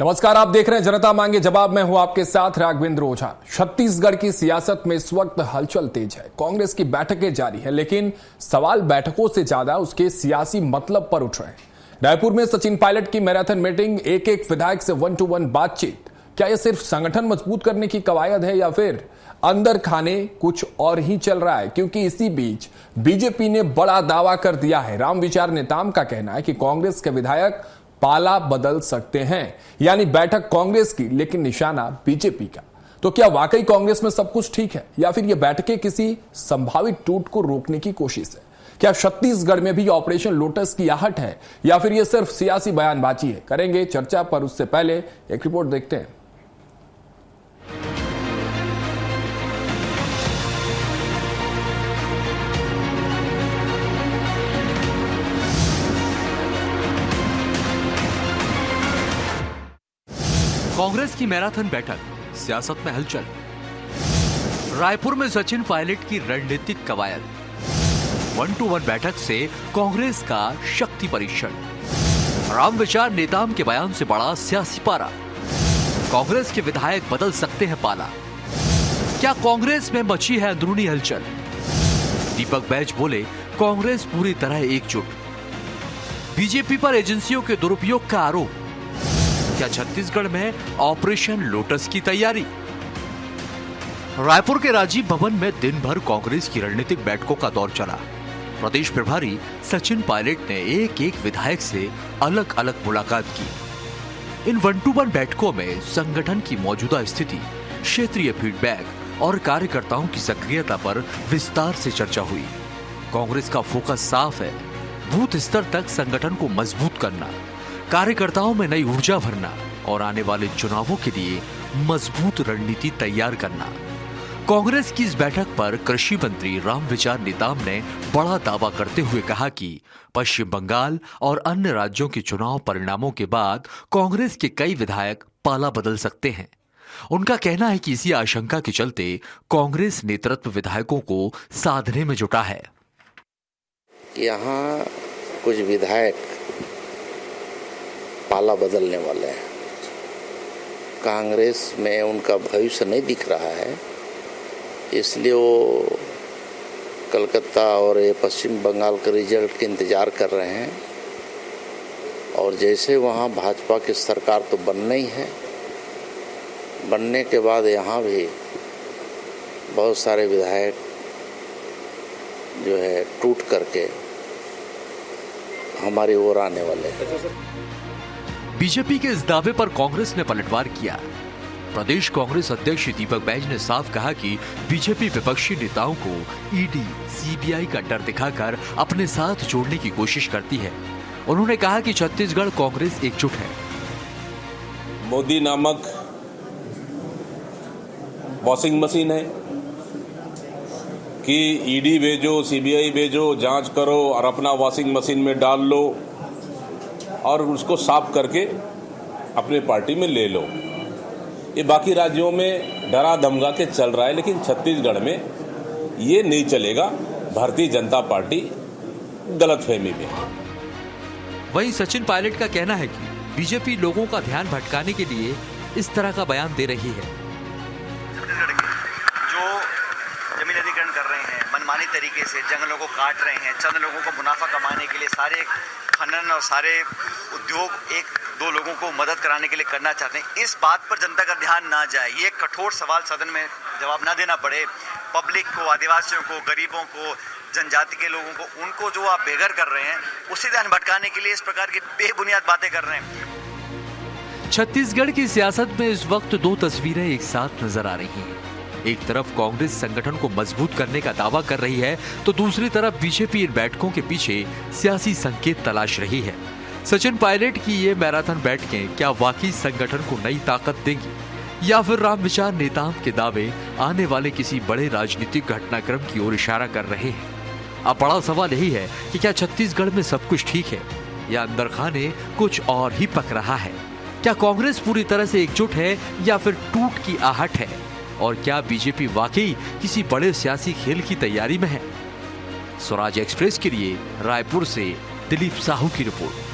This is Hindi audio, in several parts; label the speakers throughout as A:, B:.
A: नमस्कार, आप देख रहे हैं जनता मांगे जवाब। मैं हूं आपके साथ राघवेंद्र ओझा। छत्तीसगढ़ की सियासत में इस वक्त हलचल तेज है। कांग्रेस की बैठकें जारी है, लेकिन सवाल बैठकों से ज्यादा उसके सियासी मतलब पर उठ रहे हैं। रायपुर में सचिन पायलट की मैराथन मीटिंग, एक एक विधायक से 1-to-1 बातचीत। क्या यह सिर्फ संगठन मजबूत करने की कवायद है या फिर अंदर खाने कुछ और ही चल रहा है? क्योंकि इसी बीच बीजेपी ने बड़ा दावा कर दिया है। रामविचार नेताम का कहना है कि कांग्रेस के विधायक पाला बदल सकते हैं, यानी बैठक कांग्रेस की लेकिन निशाना बीजेपी का। तो क्या वाकई कांग्रेस में सब कुछ ठीक है या फिर यह बैठकें किसी संभावित टूट को रोकने की कोशिश है? क्या छत्तीसगढ़ में भी ऑपरेशन लोटस की आहट है या फिर यह सिर्फ सियासी बयानबाजी है? करेंगे चर्चा, पर उससे पहले एक रिपोर्ट देखते हैं।
B: कांग्रेस की मैराथन बैठक, सियासत में हलचल। रायपुर में सचिन पायलट की रणनीतिक कवायद। 1-to-1 बैठक से कांग्रेस का शक्ति परीक्षण। रामविचार नेताम के बयान से बड़ा सियासी पारा। कांग्रेस के विधायक बदल सकते हैं पाला। क्या कांग्रेस में मची है अंदरूनी हलचल? दीपक बैज बोले, कांग्रेस पूरी तरह एकजुट। बीजेपी पर एजेंसियों के दुरुपयोग का आरोप। क्या छत्तीसगढ़ में ऑपरेशन लोटस की तैयारी? रायपुर के राजीव भवन में दिन भर कांग्रेस की रणनीतिक बैठकों का दौर चला। प्रदेश प्रभारी सचिन पायलट ने एक एक विधायक से अलग अलग मुलाकात की। इन 1-to-1 बैठकों में संगठन की मौजूदा स्थिति, क्षेत्रीय फीडबैक और कार्यकर्ताओं की सक्रियता पर विस्तार से चर्चा हुई। कांग्रेस का फोकस साफ है, बूथ स्तर तक संगठन को मजबूत करना, कार्यकर्ताओं में नई ऊर्जा भरना और आने वाले चुनावों के लिए मजबूत रणनीति तैयार करना। कांग्रेस की इस बैठक पर कृषि मंत्री रामविचार नेताम ने बड़ा दावा करते हुए कहा कि पश्चिम बंगाल और अन्य राज्यों के चुनाव परिणामों के बाद कांग्रेस के कई विधायक पाला बदल सकते हैं। उनका कहना है कि इसी आशंका के चलते कांग्रेस नेतृत्व विधायकों को साधने में जुटा है।
C: यहाँ कुछ विधायक पाला बदलने वाले हैं। कांग्रेस में उनका भविष्य नहीं दिख रहा है, इसलिए वो कलकत्ता और ये पश्चिम बंगाल के रिजल्ट के इंतज़ार कर रहे हैं। और जैसे वहाँ भाजपा की सरकार तो बनना ही है, बनने के बाद यहाँ भी बहुत सारे विधायक जो है टूट करके हमारी ओर आने वाले हैं।
B: बीजेपी के इस दावे पर कांग्रेस ने पलटवार किया। प्रदेश कांग्रेस अध्यक्ष दीपक बैज ने साफ कहा कि बीजेपी विपक्षी नेताओं को ईडी, सीबीआई का डर दिखाकर अपने साथ जोड़ने की कोशिश करती है। उन्होंने कहा कि छत्तीसगढ़ कांग्रेस एकजुट है।
D: मोदी नामक वॉशिंग मशीन है कि ईडी भेजो, सीबीआई भेजो, जांच करो और अपना वॉशिंग मशीन में डाल लो और उसको साफ करके अपने पार्टी में ले लो। ये बाकी राज्यों में डरा धमका के चल रहा है, लेकिन छत्तीसगढ़ में ये नहीं चलेगा। भारतीय जनता पार्टी गलतफहमी में।
B: वहीं सचिन पायलट का कहना है कि बीजेपी लोगों का ध्यान भटकाने के लिए इस तरह का बयान दे रही है।
E: छत्तीसगढ़ के जो जमीन अधिग्रहण कर रहे हैं, मनमानी तरीके से जंगलों को काट रहे हैं, चंद लोगों को मुनाफा कमाने के लिए सारे खनन और सारे उद्योग एक दो लोगों को मदद कराने के लिए करना चाहते हैं। इस बात पर जनता का ध्यान ना जाए, ये कठोर सवाल सदन में जवाब ना देना पड़े। पब्लिक को, आदिवासियों को, गरीबों को, जनजाति के लोगों को, उनको जो आप बेघर कर रहे हैं, उसी ध्यान भटकाने के लिए इस प्रकार की बेबुनियाद बातें कर रहे हैं।
B: छत्तीसगढ़ की सियासत में इस वक्त दो तस्वीरें एक साथ नजर आ रही हैं। एक तरफ कांग्रेस संगठन को मजबूत करने का दावा कर रही है, तो दूसरी तरफ बीजेपी इन बैठकों के पीछे सियासी संकेत तलाश रही है। सचिन पायलट की ये मैराथन बैठकें क्या वाकई संगठन को नई ताकत देंगी या फिर रामविचार नेताम के दावे आने वाले किसी बड़े राजनीतिक घटनाक्रम की ओर इशारा कर रहे हैं? अब बड़ा सवाल यही है कि क्या छत्तीसगढ़ में सब कुछ ठीक है या अंदर खाने कुछ और ही पक रहा है? क्या कांग्रेस पूरी तरह से एकजुट है या फिर टूट की आहट है? और क्या बीजेपी वाकई किसी बड़े सियासी खेल की तैयारी में है? स्वराज एक्सप्रेस के लिए रायपुर से दिलीप साहू की रिपोर्ट।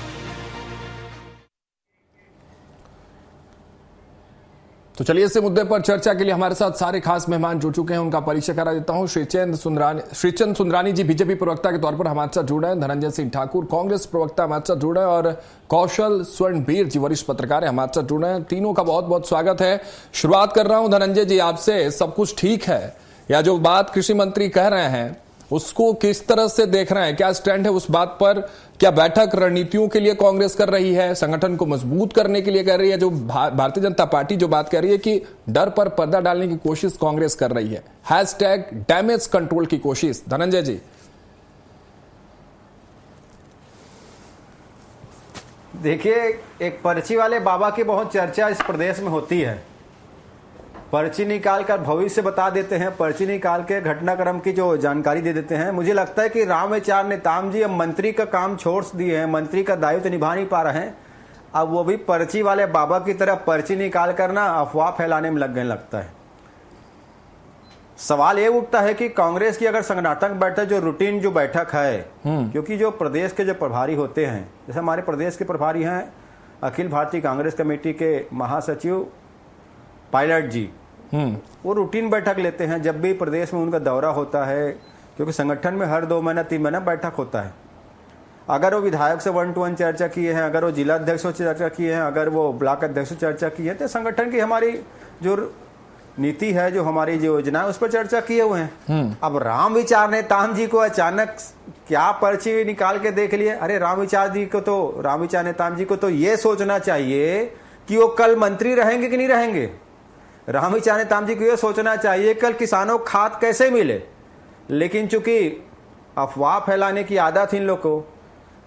A: तो चलिए इस मुद्दे पर चर्चा के लिए हमारे साथ सारे खास मेहमान जुड़ चुके हैं। उनका परिचय करा देता हूं। श्रीचंद सुंदरानी जी बीजेपी प्रवक्ता के तौर पर हमारे साथ जुड़ रहे हैं। धनंजय सिंह ठाकुर कांग्रेस प्रवक्ता हमारे साथ जुड़ रहे हैं और कौशल स्वर्णवीर जी वरिष्ठ पत्रकार हमारे साथ जुड़ रहे हैं। तीनों का बहुत बहुत स्वागत है। शुरुआत कर रहा हूं धनंजय जी आपसे, सब कुछ ठीक है या जो बात कृषि मंत्री कह रहे हैं उसको किस तरह से देख रहे हैं? क्या स्टैंड है उस बात पर? क्या बैठक रणनीतियों के लिए कांग्रेस कर रही है, संगठन को मजबूत करने के लिए कर रही है? जो भारतीय जनता पार्टी जो बात कर रही है कि डर पर पर्दा डालने की कोशिश कांग्रेस कर रही है, हैशटैग डैमेज कंट्रोल की कोशिश। धनंजय जी
F: देखिए, एक पर्ची वाले बाबा की बहुत चर्चा इस प्रदेश में होती है। पर्ची निकाल कर भविष्य बता देते हैं, पर्ची निकाल के घटनाक्रम की जो जानकारी दे देते हैं। मुझे लगता है कि रामविचार नेताम जी अब मंत्री का काम छोड़ दिए हैं, मंत्री का दायित्व निभा नहीं पा रहे हैं। अब वो भी पर्ची वाले बाबा की तरह पर्ची निकाल कर ना अफवाह फैलाने में लग गए लगता है। सवाल ये उठता है कि कांग्रेस की अगर संगठन बैठक जो रूटीन जो बैठक है, क्योंकि जो प्रदेश के जो प्रभारी होते हैं, जैसे हमारे प्रदेश के प्रभारी हैं अखिल भारतीय कांग्रेस कमेटी के महासचिव पायलट जी, वो रूटीन बैठक लेते हैं जब भी प्रदेश में उनका दौरा होता है, क्योंकि संगठन में हर 2 महीना 3 महीना बैठक होता है। अगर वो विधायक से 1-to-1 चर्चा किए हैं, अगर वो जिला अध्यक्ष से चर्चा किए हैं, अगर वो ब्लॉक अध्यक्ष से चर्चा की है, तो संगठन की हमारी जो नीति है, जो हमारी जो योजना है, उस पर चर्चा किए हुए हैं। अब राम विचार नेताम जी को अचानक क्या पर्ची निकाल के देख लिए? अरे राम विचार नेताम जी को तो ये सोचना चाहिए कि वो कल मंत्री रहेंगे कि नहीं रहेंगे। रामविचार नेताम जी को यह सोचना चाहिए कल किसानों को खाद कैसे मिले। लेकिन चूंकि अफवाह फैलाने की आदत इन लोग को,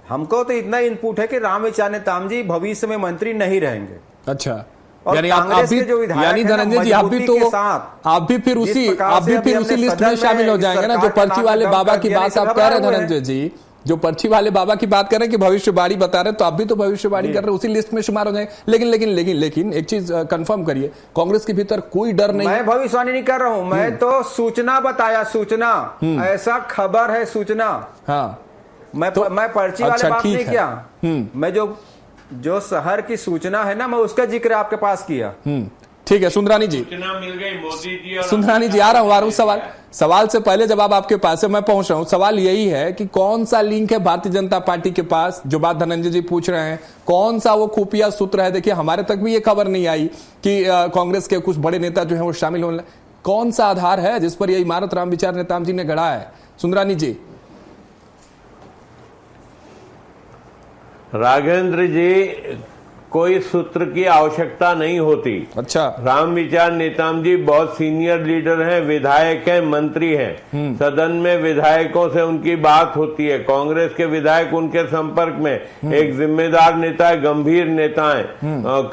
F: हमको तो इतना इनपुट है कि रामविचार नेताम जी भविष्य में मंत्री नहीं रहेंगे।
A: अच्छा,
F: यानी आप भी जो
A: यानी धनंजय जी आप भी फिर उसी लिस्ट में शामिल हो जाएंगे ना, जो पर्ची वाले बाबा की बात आप कह रहे हैं। धनंजय जी जो पर्ची वाले बाबा की बात कर रहे हैं कि भविष्यवाणी बता रहे हैं, तो आप भी तो भविष्यवाणी कर रहे हैं, उसी लिस्ट में शुमार हो जाएंगे। लेकिन एक चीज कंफर्म करिए, कांग्रेस के भीतर कोई डर नहीं।
F: मैं भविष्यवाणी नहीं कर रहा हूं, मैं तो सूचना बताया, सूचना ऐसा खबर है, सूचना। हाँ, मैं पर्ची वाले बात नहीं किया। मैं जो शहर की सूचना है ना, मैं उसका जिक्र आपके पास किया।
A: ठीक है सुंदरानी जी,
G: सूचना मिल गई मोदी जी।
A: सुंदरानी जी आ रहा हूं सवाल से पहले जब आपके पास है मैं पहुंच रहा हूं। सवाल यही है कि कौन सा लिंक है भारतीय जनता पार्टी के पास, जो बात धनंजय जी पूछ रहे हैं, कौन सा वो खुफिया सूत्र है? देखिए हमारे तक भी ये खबर नहीं आई कि कांग्रेस के कुछ बड़े नेता जो है वो शामिल होने। कौन सा आधार है जिस पर यह इमारत रामविचार नेताम जी ने गढ़ा है? सुंदरानी जी।
G: राघवेंद्र जी, कोई सूत्र की आवश्यकता नहीं होती।
A: अच्छा,
G: रामविचार नेताम जी बहुत सीनियर लीडर हैं, विधायक हैं, मंत्री हैं। सदन में विधायकों से उनकी बात होती है, कांग्रेस के विधायक उनके संपर्क में। एक जिम्मेदार नेता है, गंभीर नेता है,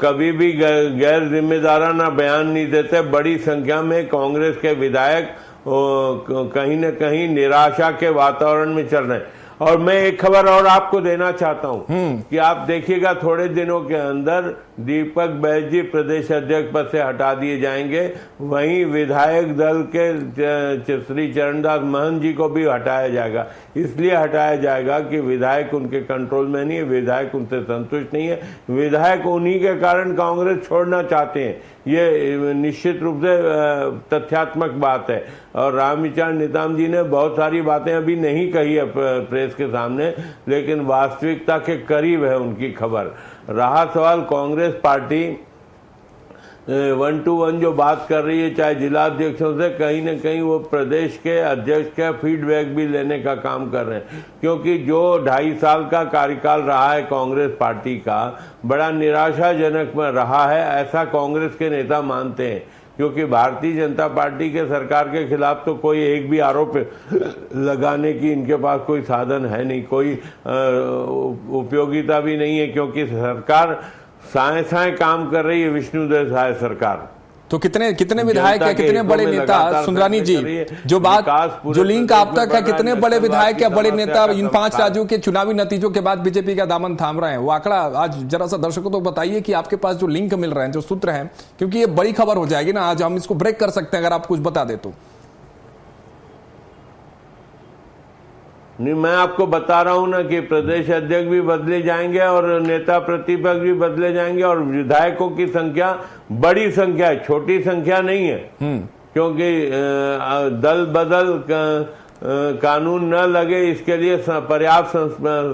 G: कभी भी गैर जिम्मेदाराना बयान नहीं देते। बड़ी संख्या में कांग्रेस के विधायक कहीं न कहीं निराशा के वातावरण में चल रहे हैं। और मैं एक खबर और आपको देना चाहता हूं कि आप देखिएगा थोड़े दिनों के अंदर दीपक बैज जी प्रदेश अध्यक्ष पद से हटा दिए जाएंगे। वहीं विधायक दल के श्री चरणदास महंत जी को भी हटाया जाएगा। इसलिए हटाया जाएगा कि विधायक उनके कंट्रोल में नहीं है, विधायक उनसे संतुष्ट नहीं है, विधायक उन्हीं के कारण कांग्रेस छोड़ना चाहते हैं। ये निश्चित रूप से तथ्यात्मक बात है। और रामविचार नेताम जी ने बहुत सारी बातें अभी नहीं कही है प्रेस के सामने, लेकिन वास्तविकता के करीब है उनकी खबर। रहा सवाल कांग्रेस पार्टी 1-to-1 जो बात कर रही है, चाहे जिला अध्यक्षों से, कहीं न कहीं वो प्रदेश के अध्यक्ष का फीडबैक भी लेने का काम कर रहे हैं। क्योंकि जो 2.5 साल का कार्यकाल रहा है कांग्रेस पार्टी का, बड़ा निराशाजनक रहा है, ऐसा कांग्रेस के नेता मानते हैं। क्योंकि भारतीय जनता पार्टी के सरकार के खिलाफ तो कोई एक भी आरोप लगाने की इनके पास कोई साधन है नहीं, कोई उपयोगिता भी नहीं है, क्योंकि सरकार साए काम कर रही है, विष्णुदेव साय सरकार।
A: तो कितने विधायक है, कितने बड़े नेता? सुंदरानी जी, जो लिंक आप तक है, कितने बड़े विधायक या बड़े नेता इन 5 राज्यों के चुनावी नतीजों के बाद बीजेपी का दामन थाम रहे हैं? वो आंकड़ा आज जरा सा दर्शकों को बताइए कि आपके पास जो लिंक मिल रहे हैं, जो सूत्र हैं, क्योंकि ये बड़ी खबर हो जाएगी ना, आज हम इसको ब्रेक कर सकते हैं अगर आप कुछ बता दे तो।
G: नहीं, मैं आपको बता रहा हूं ना कि प्रदेश अध्यक्ष भी बदले जाएंगे और नेता प्रतिपक्ष भी बदले जाएंगे और विधायकों की संख्या बड़ी संख्या है, छोटी संख्या नहीं है। क्योंकि दल बदल कानून न लगे इसके लिए पर्याप्त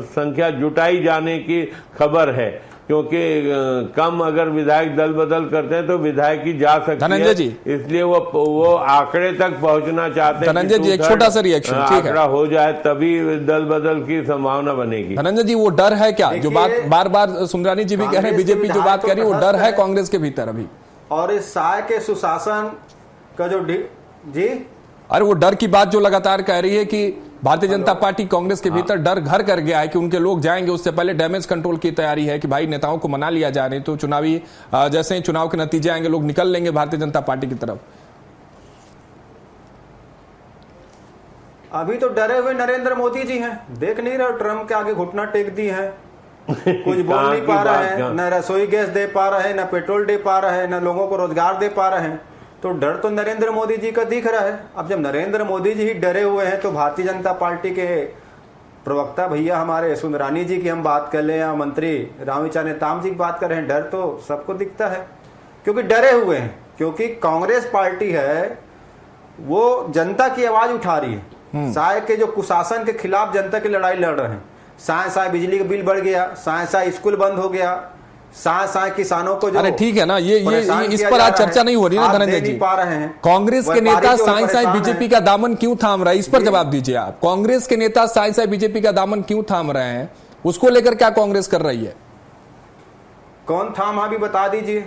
G: संख्या जुटाई जाने की खबर है। क्योंकि कम अगर विधायक दल बदल करते हैं तो विधायक ही जा सकते हैं।
A: धनंजय जी,
G: इसलिए वो आंकड़े तक पहुंचना चाहते हैं।
A: धनंजय जी, एक छोटा सा रिएक्शन, ठीक है,
G: आंकड़ा हो जाए तभी दल बदल की संभावना बनेगी।
A: धनंजय जी, वो डर है क्या जो बात बार बार सुंदरानी जी भी कह रहे हैं, बीजेपी जो बात कह रही है वो डर है कांग्रेस के भीतर अभी?
F: और इस साय के सुशासन का जो जी,
A: अरे वो डर की बात जो लगातार कह रही है कि भारतीय जनता पार्टी कांग्रेस के भीतर डर घर कर गया है कि उनके लोग जाएंगे, उससे पहले डैमेज कंट्रोल की तैयारी है कि भाई नेताओं को मना लिया जा रही, तो चुनावी जैसे ही चुनाव के नतीजे आएंगे लोग निकल लेंगे भारतीय जनता पार्टी की तरफ।
F: अभी तो डरे हुए नरेंद्र मोदी जी हैं, देख नहीं रहे ट्रम्प के आगे घुटना टेक दी है, कुछ बोल नहीं पा रहे हैं, न रसोई गैस दे पा रहे हैं, न पेट्रोल दे पा रहे हैं, न लोगों को रोजगार दे पा रहे हैं। तो डर तो नरेंद्र मोदी जी का दिख रहा है। अब जब नरेंद्र मोदी जी ही डरे हुए हैं तो भारतीय जनता पार्टी के प्रवक्ता भैया हमारे सुंदरानी जी की हम बात कर लें या मंत्री रामविचार नेताम जी की बात कर रहे हैं, डर तो सबको दिखता है क्योंकि डरे हुए हैं। क्योंकि कांग्रेस पार्टी है वो जनता की आवाज उठा रही है, साय के जो कुशासन के खिलाफ जनता की लड़ाई लड़ रहे हैं। साय साय बिजली का बिल बढ़ गया, साय साय स्कूल बंद हो गया, साय किसानों को जो,
A: अरे ठीक है ना, ये इस पर आज चर्चा नहीं हो रही ना धनंजय जी। कांग्रेस के नेता साय साय बीजेपी का दामन क्यों थाम रहे हैं, इस पर जवाब दीजिए आप। कांग्रेस के नेता साय साय बीजेपी का दामन क्यों थाम रहे हैं, उसको लेकर क्या कांग्रेस कर रही है?
F: कौन थाम अभी बता दीजिए।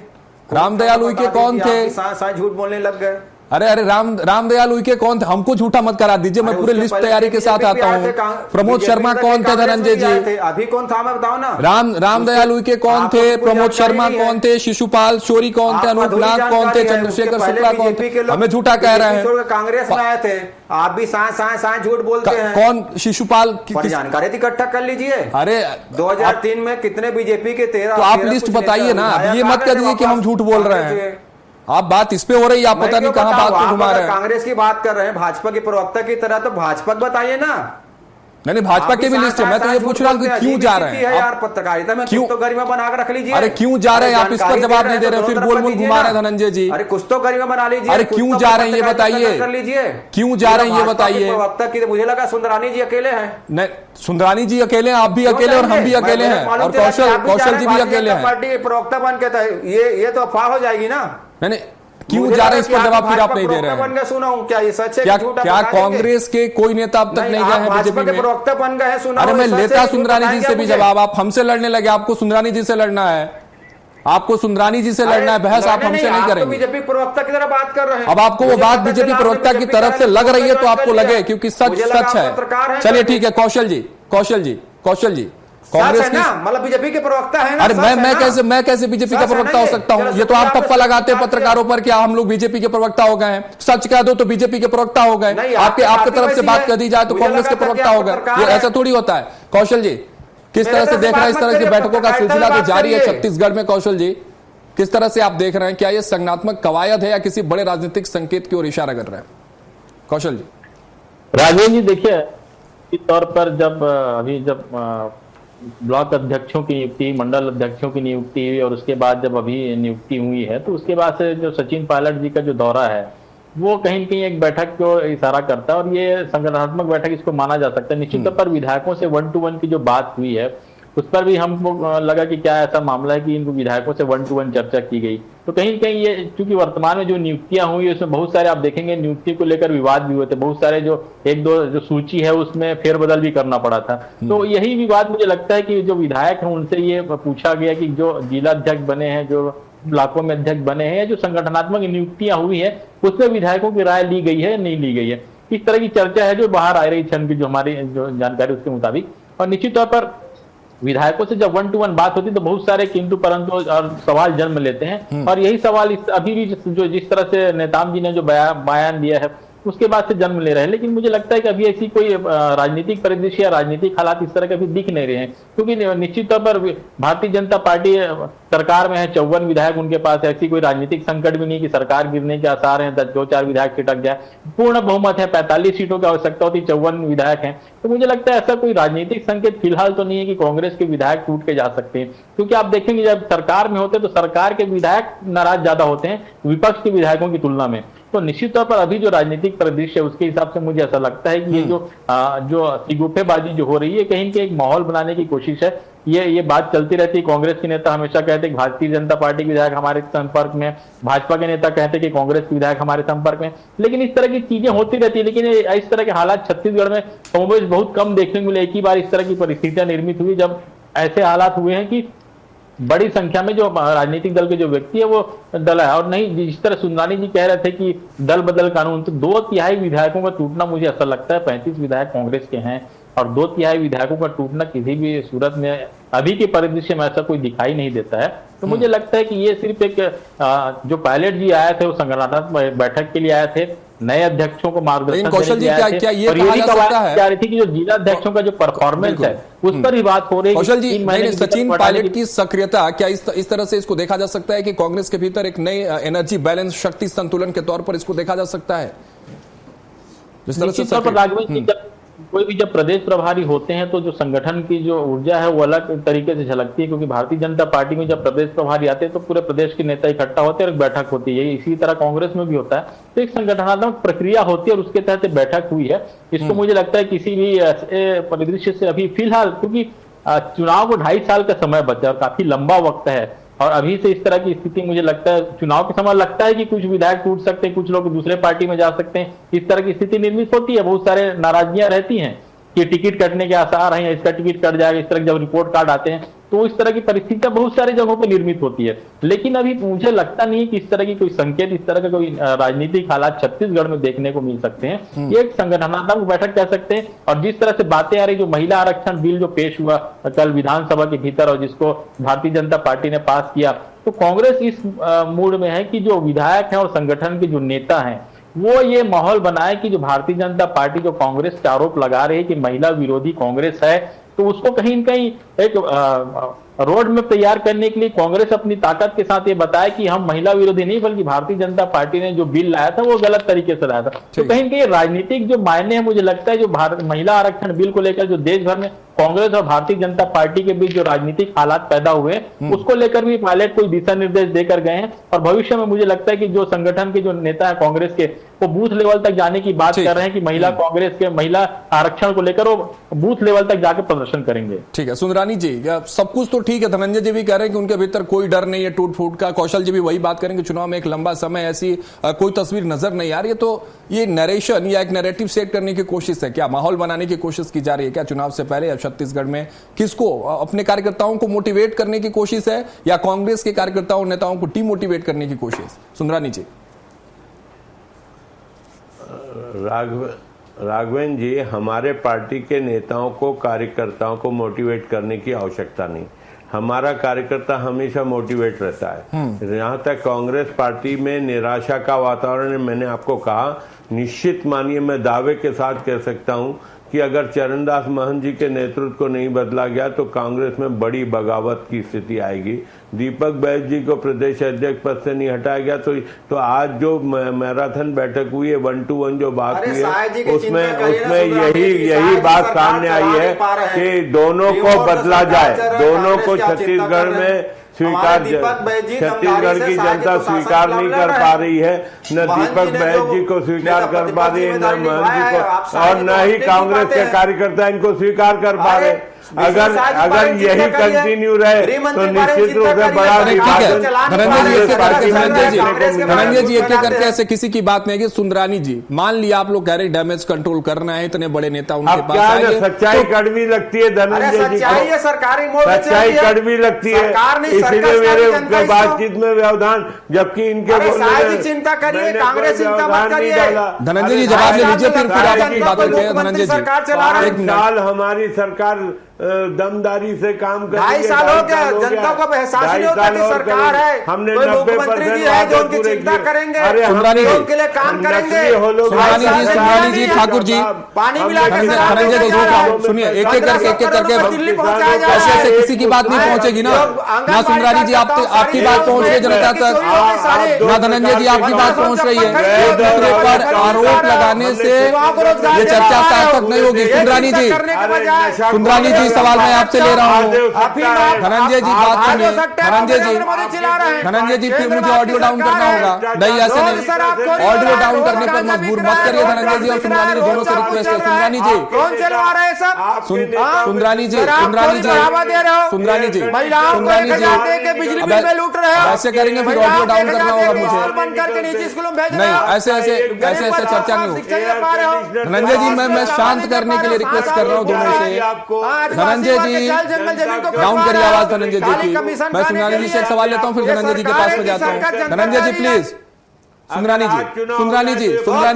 A: रामदयाल उइके कौन थे?
F: साय साय झूठ बोलने लग गए।
A: अरे रामदयाल उइके कौन थे? हमको झूठा मत करा दीजिए, मैं पूरे लिस्ट तैयारी के साथ आता हूँ। प्रमोद शर्मा कौन थे धनंजय जी?
F: अभी कौन था मैं बताओ ना।
A: रामदयाल उइके कौन थे? प्रमोद शर्मा कौन थे? शिशुपाल शोरी कौन थे? अनूप नाग कौन थे? चंद्रशेखर शुक्ला कौन थे? हमें झूठा कह रहे हैं।
F: कांग्रेस में आए थे, आप भी साय झूठ बोलते हैं।
A: कौन शिशुपाल की
F: जानकारी इकट्ठा कर लीजिए।
A: अरे
F: 2003 में कितने बीजेपी के 13,
A: तो आप लिस्ट बताइए ना, ये मत कर दीजिए कि हम झूठ बोल रहे हैं। आप बात इस पे हो रही है, आप पता नहीं कहां बात को घुमा रहे हैं।
F: कांग्रेस की बात कर रहे हैं भाजपा के प्रवक्ता की तरह, तो भाजपा बताइए ना।
A: मैंने भाजपा के भी लिस्ट है, मैं तो ये पूछ रहा हूँ कि क्यों जा रहे हैं
F: यार पत्रकारिता में, क्यों तो गरिमा बनाकर रख लीजिए।
A: अरे क्यों जा रहे हैं आप, इस पर जवाब नहीं दे रहे, फिर गोल मोल घुमा रहे हैं धनंजय जी।
F: अरे कुछ तो गरिमा बना लीजिए।
A: अरे क्यों जा रहे हैं ये बताइए,
F: कर लीजिए
A: क्यों जा रहे हैं ये बताइए।
F: प्रवक्ता की मुझे लगा सुंदरानी जी अकेले हैं।
A: नहीं, सुंदरानी जी अकेले हैं, आप भी अकेले और हम भी अकेले हैं, और कौशल जी भी अकेले हैं।
F: पार्टी प्रवक्ता बन के ये तो अफवाह हो जाएगी ना।
A: मैंने क्यों जा रहे हैं इस पर जवाब फिर आप नहीं दे रहे हैं।
F: सुना हूं क्या ये सच है?
A: क्या कांग्रेस के कोई नेता अब तक नहीं गए हैं बीजेपी में?
F: प्रवक्ता बन गए, सुना।
A: अरे मैं लेता सुंदरानी जी से भी जवाब, आप हमसे लड़ने लगे, आपको सुंदरानी जी से लड़ना है, आपको सुंदरानी जी से लड़ना है, बहस आप हमसे नहीं करेंगे।
F: बीजेपी प्रवक्ता की तरफ बात कर रहे हैं।
A: अब आपको वो बात बीजेपी प्रवक्ता की तरफ से लग रही है तो आपको लगे, क्योंकि सच है। चलिए ठीक है, कौशल जी कांग्रेस की
F: मतलब बीजेपी के प्रवक्ता है ना।
A: अरे मैं कैसे बीजेपी का प्रवक्ता हो सकता हूं? ये तो आप टप्पा लगाते हैं पत्रकारों पर कि हम लोग बीजेपी के प्रवक्ता हो गए हैं। सच कह दो तो बीजेपी के प्रवक्ता हो गए, आपके तरफ से बात कर दी जाए तो कांग्रेस के प्रवक्ता हो गए। ये ऐसा थोड़ी होता है। कौशल जी किस तरह से देख रहे हैं इस तरह की बैठकों का सिलसिला तो जारी है छत्तीसगढ़ में? कौशल जी किस तरह से आप देख रहे हैं, क्या ये संगठनात्मक कवायद है या किसी बड़े राजनीतिक संकेत की ओर इशारा कर रहे हैं? कौशल जी।
H: राजेंद्र जी देखिए, इस तौर पर जब ब्लॉक अध्यक्षों की नियुक्ति, मंडल अध्यक्षों की नियुक्ति हुई और उसके बाद जब अभी नियुक्ति हुई है, तो उसके बाद से जो सचिन पायलट जी का जो दौरा है वो कहीं न कहीं एक बैठक को इशारा करता है और ये संगठनात्मक बैठक इसको माना जा सकता है। निश्चित तौर पर विधायकों से 1-to-1 की जो बात हुई है उस पर भी हमको लगा कि क्या ऐसा मामला है कि इनको विधायकों से 1-to-1 चर्चा की गई। तो कहीं कहीं ये चूंकि वर्तमान में जो नियुक्तियां हुई उसमें बहुत सारे आप देखेंगे नियुक्ति को लेकर विवाद भी हुए थे, बहुत सारे जो एक दो जो सूची है उसमें फेरबदल भी करना पड़ा था। तो यही विवाद मुझे लगता है कि जो विधायक हैं उनसे ये पूछा गया कि जो जिला अध्यक्ष बने हैं, जो ब्लॉकों में अध्यक्ष बने हैं, जो संगठनात्मक नियुक्तियां हुई है उसमें विधायकों की राय ली गई है नहीं ली गई है, इस तरह की चर्चा है जो बाहर आ रही थी जो हमारी जो जानकारी उसके मुताबिक। और निश्चित तौर पर विधायकों से जब 1-to-1 बात होती है तो बहुत सारे किंतु परंतु और सवाल जन्म लेते हैं। और यही सवाल अभी भी जो जिस तरह से नेताम जी ने जो बयान दिया है उसके बाद से जन्म ले रहे हैं। लेकिन मुझे लगता है कि अभी ऐसी कोई राजनीतिक परिदृश्य या राजनीतिक हालात इस तरह के अभी दिख नहीं रहे हैं, क्योंकि निश्चित तौर पर भारतीय जनता पार्टी सरकार में है, 54 विधायक उनके पास, ऐसी कोई राजनीतिक संकट भी नहीं कि सरकार गिरने के आसार हैं, 2-4 विधायक छिटक जाए, पूर्ण बहुमत है, 45 सीटों की आवश्यकता होती, 54 विधायक हैं। तो मुझे लगता है ऐसा कोई राजनीतिक संकेत फिलहाल तो नहीं है कि कांग्रेस के विधायक टूट के जा सकते हैं, क्योंकि आप देखेंगे जब सरकार में होते तो सरकार के विधायक नाराज ज्यादा होते हैं विपक्ष के विधायकों की तुलना में। तो निश्चित तौर पर अभी जो राजनीतिक परिदृश्य है उसके हिसाब से मुझे ऐसा लगता है कि ये जो सिगुफेबाजी जो हो रही है, कहीं एक माहौल बनाने की कोशिश है। ये बात चलती रहती है। कांग्रेस के नेता हमेशा कहते हैं भारतीय जनता पार्टी के विधायक हमारे संपर्क में, भाजपा के नेता कहते हैं कि कांग्रेस के विधायक हमारे संपर्क में, लेकिन इस तरह की चीजें होती रहती है। लेकिन इस तरह के हालात छत्तीसगढ़ में कमोबेश बहुत कम देखने को मिले। एक ही बार इस तरह की परिस्थितियां निर्मित हुई जब ऐसे हालात हुए हैं कि बड़ी संख्या में जो राजनीतिक दल के जो व्यक्ति है वो डला है। और नहीं, जिस तरह सुंदरानी जी कह रहे थे कि दल बदल कानून, तो 2/3 विधायकों का टूटना मुझे ऐसा लगता है, 35 विधायक कांग्रेस के हैं और 2/3 विधायकों का टूटना किसी भी सूरत में अभी के परिदृश्य में ऐसा कोई दिखाई नहीं देता है। तो मुझे लगता है कि ये सिर्फ एक जो पायलट जी आए थे वो संगठनात्मक बैठक के लिए आए थे, नए अध्यक्षों को मार्गदर्शन
A: कौशल जी क्या ये कहा जा सकता है
H: क्या रही थी कि जो जिला अध्यक्षों का जो परफॉर्मेंस है उस पर ही बात हो रही है।
A: कौशल जी, सचिन पायलट की सक्रियता क्या इस तरह से इसको देखा जा सकता है कि कांग्रेस के भीतर एक नई एनर्जी बैलेंस, शक्ति संतुलन के तौर पर इसको देखा जा सकता है? जिस तरह से
H: राघवेंद्र जी कोई भी जब प्रदेश प्रभारी होते हैं तो जो संगठन की जो ऊर्जा है वो अलग तरीके से झलकती है, क्योंकि भारतीय जनता पार्टी में जब प्रदेश प्रभारी आते हैं तो पूरे प्रदेश के नेता इकट्ठा होते हैं और एक बैठक होती है। इसी तरह कांग्रेस में भी होता है। तो एक संगठनात्मक प्रक्रिया होती है और उसके तहत बैठक हुई है। इसको मुझे लगता है किसी भी परिदृश्य से अभी फिलहाल, क्योंकि चुनाव को 2.5 साल का समय बचा और काफी लंबा वक्त है, और अभी से इस तरह की स्थिति मुझे लगता है चुनाव के समय लगता है कि कुछ विधायक टूट सकते हैं, कुछ लोग दूसरे पार्टी में जा सकते हैं, इस तरह की स्थिति निर्मित होती है। बहुत सारे नाराजगियां रहती हैं कि टिकट कटने के आसार हैं, इसका टिकट कट जाएगा, इस तरह जब रिपोर्ट कार्ड आते हैं तो इस तरह की परिस्थितियां बहुत सारी जगहों पर निर्मित होती है। लेकिन अभी मुझे लगता नहीं है कि इस तरह की कोई संकेत, इस तरह का कोई राजनीतिक हालात छत्तीसगढ़ में देखने को मिल सकते हैं। ये एक संगठनात्मक बैठक कह सकते हैं। और जिस तरह से बातें आ रही, जो महिला आरक्षण बिल जो पेश हुआ कल विधानसभा के भीतर और जिसको भारतीय जनता पार्टी ने पास किया, तो कांग्रेस इस मूड में है कि जो विधायक हैं और संगठन के जो नेता हैं वो ये माहौल बनाए कि जो भारतीय जनता पार्टी जो कांग्रेस पे आरोप लगा रही है कि महिला विरोधी कांग्रेस है, तो उसको कहीं न कहीं एक रोड मैप तैयार करने के लिए कांग्रेस अपनी ताकत के साथ ये बताया कि हम महिला विरोधी नहीं, बल्कि भारतीय जनता पार्टी ने जो बिल लाया था वो गलत तरीके से लाया था। तो कहीं न कहीं राजनीतिक जो मायने हैं, मुझे लगता है जो महिला आरक्षण बिल को लेकर जो देश भर में कांग्रेस और भारतीय जनता पार्टी के बीच जो राजनीतिक हालात पैदा हुए उसको लेकर भी पायलट कोई दिशा निर्देश देकर गए हैं। और भविष्य में मुझे लगता है कि जो संगठन के जो नेता है कांग्रेस के, वो बूथ लेवल तक जाने की बात कर रहे हैं कि महिला कांग्रेस के महिला आरक्षण को लेकर वो बूथ लेवल तक जाकर प्रदर्शन करेंगे।
A: ठीक है सुंदरानी जी, सब कुछ तो ठीक है, धनंजय जी भी कह रहे हैं कि उनके भीतर कोई डर नहीं है टूट फूट का, कौशल जी भी वही बात करेंगे, चुनाव में एक लंबा समय ऐसी कोई तस्वीर नजर नहीं आ रही है। तो ये नरेशन या एक नैरेटिव सेट करने की कोशिश है क्या, माहौल बनाने की कोशिश की जा रही है क्या चुनाव से पहले या छत्तीसगढ़ में? किसको, अपने कार्यकर्ताओं को मोटिवेट करने की कोशिश है या कांग्रेस के कार्यकर्ताओं नेताओं को डिमोटिवेट करने की कोशिश? सुंदरानी जी।
G: राघवेंद्र जी, हमारे पार्टी के नेताओं को, कार्यकर्ताओं को मोटिवेट करने की आवश्यकता नहीं। हमारा कार्यकर्ता हमेशा मोटिवेट रहता है। यहाँ तक कांग्रेस पार्टी में निराशा का वातावरण है। मैंने आपको कहा, निश्चित मानिए, मैं दावे के साथ कह सकता हूँ कि अगर चरणदास महंत जी के नेतृत्व को नहीं बदला गया तो कांग्रेस में बड़ी बगावत की स्थिति आएगी। दीपक बैज जी को प्रदेश अध्यक्ष पद से नहीं हटाया गया तो आज जो मैराथन बैठक हुई है, 1-to-1 जो बात हुई है, उसमें यही बात सामने आई है कि दोनों को बदला जाए, दोनों को छत्तीसगढ़ में स्वीकार, छत्तीसगढ़ की जनता स्वीकार नहीं कर पा रही है, न दीपक बैज जी को स्वीकार कर पा रही है, न महंत जी को, और न ही कांग्रेस के कार्यकर्ता इनको स्वीकार कर पा रहे। अगर यही कंटिन्यू रहे तो निश्चित रूप से बड़ा विभाजन।
A: धनंजय जी, एक करके ऐसे किसी की बात नहीं है। सुंदरानी जी, मान लिया आप लोग कह रहे डैमेज कंट्रोल करना है, इतने बड़े नेता उनके पास आएंगे,
G: सच्चाई कड़वी लगती है धनंजय जी को, सच्चाई कड़वी लगती है, इसलिए मेरे बातचीत में व्यवधान, जबकि इनके
F: चिंता करिए, कांग्रेस चिंता मत करिए।
A: धनंजय जी जवाब ले लीजिए, फिर आप अपनी बात करते हैं। धनंजय जी,
G: एक साल हमारी सरकार दमदारी से काम कर
F: 2.5 साल हो गया, जनता को एहसास नहीं होता कि सरकार है,
G: हमने
F: कोई
G: 90%
F: मुख्यमंत्री जी है जो उनकी चिंता करेंगे,
A: सुंदरानी जी
F: उनके लिए काम करेंगे।
A: सुंदरानी जी ठाकुर जी
F: पानी मिला के
A: धनंजय जी रुक रहा हूं, सुनिए एक एक करके
F: दिल्ली पहुंचाया जा रहा
A: ऐसे
F: है।
A: ऐसे किसी की बात नहीं पहुंचेगी ना सुंदरानी जी, आपकी बात पहुंच रही है जनता तक ना, धनंजय जी आपकी बात पहुंच रही है। एक दूसरे पर आरोप लगाने से ये चर्चा सार्थक नहीं होगी। सुंदरानी जी सवाल मैं आपसे ले रहा हूँ, धनंजय जी बात सुनिए, धनंजय जी फिर मुझे ऑडियो डाउन करना होगा। नहीं ऐसे नहीं, ऑडियो डाउन करने पर मजबूर मत करिए धनंजय जी और सुंदरानी जी दोनों से रिक्वेस्ट है। सुंदरानी जी
F: कौन चलवा रहे हैं सब?
A: सुंदरानी जी
F: बिजली बिल में लूट रहे हो,
A: ऐसे करेंगे फिर ऑडियो डाउन करना होगा मुझे।
F: बंद करके निजी स्कूलों में भेज रहे
A: नहीं
F: हो।
A: ऐसे चर्चा नहीं होगी। धनंजय जी मैं शांत करने के लिए रिक्वेस्ट कर रहा हूँ दोनों से। धनंजय जी डाउन करिए आवाज धनंजय जी की। मैं सुंदरानी जी से एक सवाल लेता हूँ फिर धनंजय जी के पास में जाता हूँ। धनंजय जी प्लीज। सुंदरानी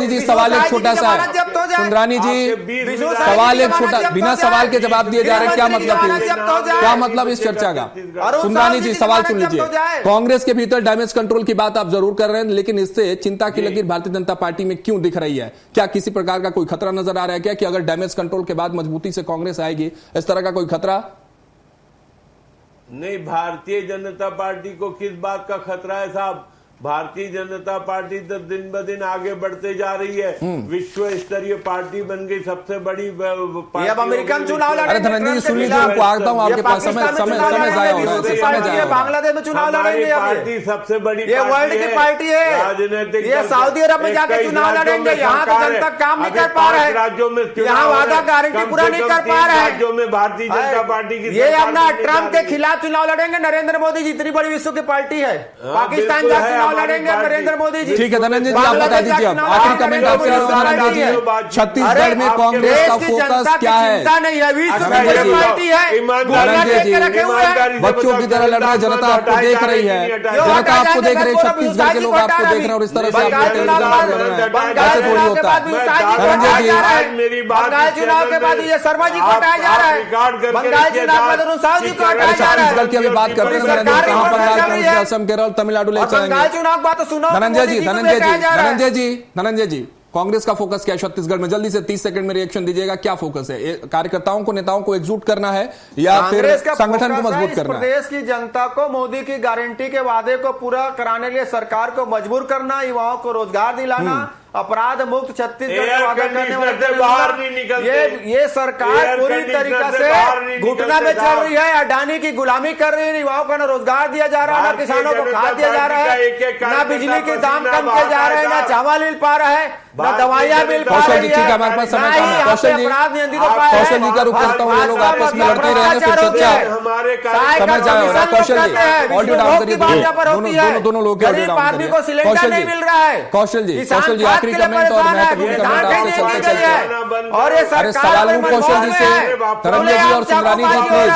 A: जी सवाल एक छोटा सा है। सुंदरानी जी सवाल एक छोटा, बिना सवाल के जवाब दिए जा रहे, क्या मतलब इस चर्चा का? सुंदरानी जी सवाल सुन लीजिए। कांग्रेस के भीतर डैमेज कंट्रोल की बात आप जरूर कर रहे हैं, लेकिन इससे चिंता की लकीर भारतीय जनता पार्टी में क्यों दिख रही है? क्या किसी प्रकार का कोई खतरा नजर आ रहा है क्या कि अगर डैमेज कंट्रोल के बाद मजबूती से कांग्रेस आएगी, इस तरह का कोई खतरा?
G: नहीं, भारतीय जनता पार्टी को किस बात का खतरा है साहब? भारतीय जनता पार्टी तो दिन ब दिन आगे बढ़ते जा रही है, विश्व स्तरीय पार्टी बन गई, सबसे बड़ी पार्टी।
F: अब अमेरिकन चुनाव लड़ेंगे।
A: अरे धनंजय जी सुन लीजिए, आपको आता हूँ, आपके पास समय जाया हो रहा है।
F: बांग्लादेश में चुनाव लड़ेंगे,
G: पार्टी सबसे बड़ी,
F: ये वर्ल्ड की पार्टी है,
G: राजनीतिक।
F: ये सऊदी अरब में जाकर चुनाव लड़ेंगे, यहाँ तो जनता काम नहीं कर पा रहा है,
G: राज्यों में
F: यहाँ वादा गारंटी पूरा नहीं कर पा रहा है।
G: राज्यों में भारतीय जनता पार्टी की
F: ये अपना ट्रम्प के खिलाफ चुनाव लड़ेंगे। नरेंद्र मोदी जी इतनी बड़ी विश्व की पार्टी है, पाकिस्तान जा चुनाव लड़ेंगे नरेंद्र मोदी जी।
A: ठीक है धनंजय जी, आप बता दीजिए अब आखिरी कमेंट आपसे धनंजय जी, छत्तीसगढ़ में कांग्रेस का फोकस क्या है?
F: नहीं है, विश्व की पार्टी है,
A: धनंजय जी बच्चों की तरह लड़ रहा है, जनता आपको देख रही है, जनता आपको देख रही है, छत्तीसगढ़ के लोग आपको देख रहे हैं और इस तरह से आप ऐसे थोड़ी होता है। धनंजय जी
F: बंगाल चुनाव के बाद ये शर्मा जी को हटाया जा रहा है, बंगाल चुनाव में अरुण साहू जी को हटाया जा रहा है।
A: छत्तीसगढ़ की अभी बात करते हैं, कहाँ बंगाल पहुंचे, असम केरल तमिलनाडु ले चलेंगे।
F: बंगाल चुनाव बात तो सुनो
A: धनंजय जी कांग्रेस का फोकस क्या है छत्तीसगढ़ में? जल्दी से 30 सेकंड में रिएक्शन दीजिएगा, क्या फोकस है? कार्यकर्ताओं को, नेताओं को एकजुट करना है या फिर संगठन को मजबूत करना है?
F: प्रदेश की जनता को मोदी की गारंटी के वादे को पूरा कराने के लिए सरकार को मजबूर करना, युवाओं को रोजगार दिलाना, अपराध मुक्त छत्तीसगढ़ का वादा करने वाले
G: बाहर नहीं निकलते।
F: ये सरकार पूरी तरीका से घुटना में चल रही है, अडानी की गुलामी कर रही है। युवाओं को ना रोजगार दिया जा रहा है, ना किसानों को खाद दिया जा रहा है, ना बिजली के दाम कम किए जा रहे हैं, ना चावल मिल पा रहा है, ना दवाइयां मिल पा रही है।
A: ठीक है, हमारे पास समय कम है। कौशल जी का रुख करता हूँ, लोग आपस में लड़ते रहे हैं, फिर चर्चा समय जाया हो रहा है। कौशल जी ऑडियो डाउन करिए, दोनों लोग के ऑडियो डाउन करिए। कौशल जी आखिरी कमेंट और महत्वपूर्ण कमेंट आपसे चलते चलते।
F: और ये
A: अरे सवाल हूँ कौशल जी से, धनंजय जी और सुंदरानी जी प्लीज।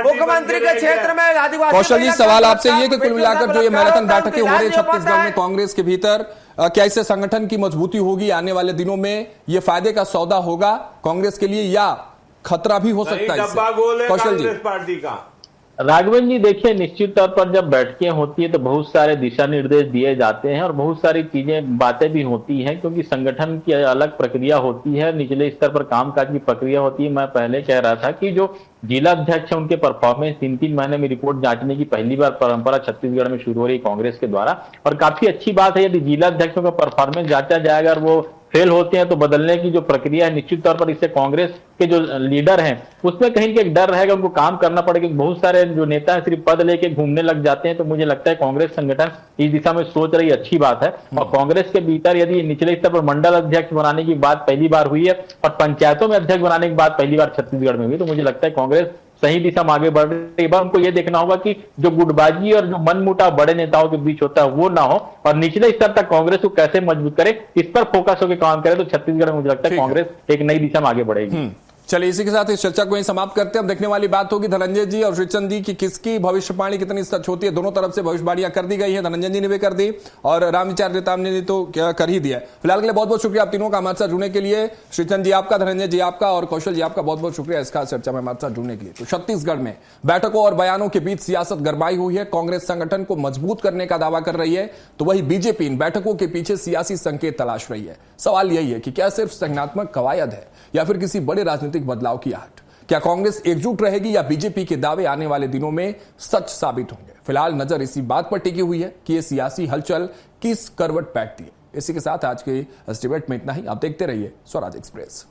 F: मुख्यमंत्री के क्षेत्र में आदिवासी।
A: कौशल जी सवाल आपसे ये कि कुल मिलाकर जो ये मैराथन बैठकें हो रही है छत्तीसगढ़ में कांग्रेस के भीतर, क्या इससे संगठन की मजबूती होगी? आने वाले दिनों में ये फायदे का सौदा होगा कांग्रेस के लिए या खतरा भी हो सकता है इससे? कौशल जी।
G: पार्टी का
H: राघवन जी देखिए, निश्चित तौर पर जब बैठकें होती है तो बहुत सारे दिशा निर्देश दिए जाते हैं और बहुत सारी चीजें बातें भी होती हैं, क्योंकि संगठन की अलग प्रक्रिया होती है, निचले स्तर पर कामकाज की प्रक्रिया होती है। मैं पहले कह रहा था कि जो जिला अध्यक्ष है उनके परफॉर्मेंस 3-3 महीने में रिपोर्ट जांचने की पहली बार परंपरा छत्तीसगढ़ में शुरू हो रही कांग्रेस के द्वारा, और काफी अच्छी बात है। यदि जिला अध्यक्षों का परफॉर्मेंस जांचा जाएगा और वो फेल होते हैं तो बदलने की जो प्रक्रिया है, निश्चित तौर पर इससे कांग्रेस के जो लीडर हैं उसमें कहीं एक डर रहेगा, उनको काम करना पड़ेगा। बहुत सारे जो नेता हैं सिर्फ पद लेके घूमने लग जाते हैं, तो मुझे लगता है कांग्रेस संगठन इस दिशा में सोच रही, अच्छी बात है। और कांग्रेस के भीतर यदि निचले स्तर पर मंडल अध्यक्ष बनाने की बात पहली बार हुई है और पंचायतों में अध्यक्ष बनाने की बात पहली बार छत्तीसगढ़ में हुई, तो मुझे लगता है कांग्रेस सही दिशा में आगे बढ़ रही है। एक बार उनको ये देखना होगा कि जो गुटबाजी और जो मनमुटाव बड़े नेताओं के बीच होता है वो ना हो, और निचले स्तर तक कांग्रेस को कैसे मजबूत करे, इस पर फोकस होकर काम करे, तो छत्तीसगढ़ में मुझे लगता है कांग्रेस एक नई दिशा में आगे बढ़ेगी।
A: चलिए इसी के साथ इस चर्चा को यहीं समाप्त करते हैं। अब देखने वाली बात होगी धनंजय जी और श्रीचंद जी की किसकी भविष्यवाणी कितनी सच होती है। दोनों तरफ से भविष्यवाणियां कर दी गई है, धनंजय जी ने भी कर दी और रामविचार नेताम ने तो क्या कर ही दिया। फिलहाल के लिए बहुत बहुत शुक्रिया आप तीनों का हमारे साथ जुड़ने के लिए। श्रीचंद जी आपका, धनंजय जी आपका और कौशल जी आपका बहुत बहुत शुक्रिया इस खास चर्चा में हमारे साथ जुड़ने के लिए। तो छत्तीसगढ़ में बैठकों और बयानों के बीच सियासत गरमाई हुई है। कांग्रेस संगठन को मजबूत करने का दावा कर रही है तो वही बीजेपी इन बैठकों के पीछे सियासी संकेत तलाश रही है। सवाल यही है कि क्या सिर्फ संज्ञानात्मक कवायद है या फिर किसी बड़े राजनीतिक बदलाव की आहट। क्या कांग्रेस एकजुट रहेगी या बीजेपी के दावे आने वाले दिनों में सच साबित होंगे। फिलहाल नजर इसी बात पर टिकी हुई है कि यह सियासी हलचल किस करवट बैठती है। इसी के साथ आज के इस डिबेट में इतना ही। आप देखते रहिए स्वराज एक्सप्रेस।